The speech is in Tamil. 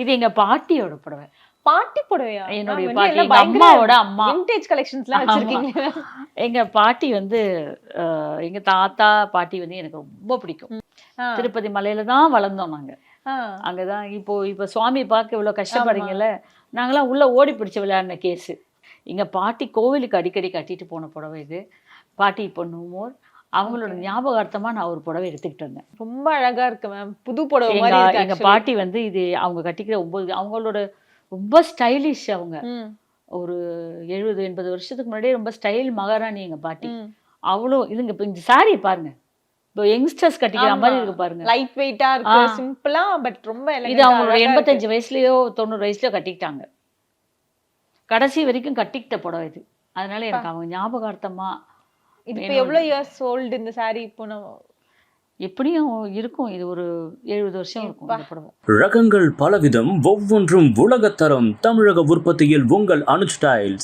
இது எங்க பாட்டியோட புடவை. பாட்டி புடவையா? என்னுடைய நான் பாட்டி, எல்லாம் எங்க பயங்கர அம்மாவோட அம்மா. விண்டேஜ் கலெக்ஷன்ஸ்லாம் வச்சிருக்கீங்க. எங்க பாட்டி வந்து எங்க தாத்தா பாட்டி வந்து எனக்கு ரொம்ப பிடிக்கும். திருப்பதி மலையில தான் வளர்ந்தோம் நாங்க. அங்கதான் இப்போ சுவாமி பார்க்க இவ்வளவு கஷ்டப்படுறீங்கல்ல, நாங்களாம் உள்ள ஓடி பிடிச்சு விளையாடின கேஸு. எங்க பாட்டி கோவிலுக்கு அடிக்கடி கட்டிட்டு போன புடவை இது. பாட்டி இப்போ நோமோர். அவங்களோட ஞாபகார்த்தமா நான் ஒரு புடவை எடுத்துக்கிட்டு வந்தேன். ரொம்ப அழகா இருக்கு மேம். புது புடவை மாதிரி இருக்கு. எங்க பாட்டி வந்து இது அவங்க கட்டிக்கிற 9 அவங்களோட ரொம்ப ஸ்டைலிஷ். அவங்க ஒரு 70-80 வருஷத்துக்கு முன்னாடியே ரொம்ப ஸ்டைல் மகாராணி எங்க பாட்டி. அவ்வளோ இதுங்க. இப்போ இந்த சாரி பாருங்க, இப்போ யங்ஸ்டர்ஸ் கட்டிக்கிற மாதிரி இருக்கு பாருங்க. லைட் வெயிட்டா இருக்கு, சிம்பிளா பட் ரொம்ப இது அவங்களோட 85 வயசுலயோ 90 வயசுலயோ கட்டிக்கிட்டாங்க. கடைசி வரைக்கும் கட்டிக்கிட்ட புடவை இது. அதனால எனக்கு அவங்க ஞாபகார்த்தமா. இது இப்போ எவ்வளவு இயர்ஸ் ஓல்டு இந்த சாரி? இப்போ எப்படியும் இருக்கும், இது ஒரு 70 வருஷம் இருக்கும் இந்த புடவை. ரகங்கள் பலவிதம், ஒவ்வொன்றும் உலகத்தரம். தமிழக உற்பத்தியில் உங்கள் அனுஜ் ஸ்டைல்ஸ்.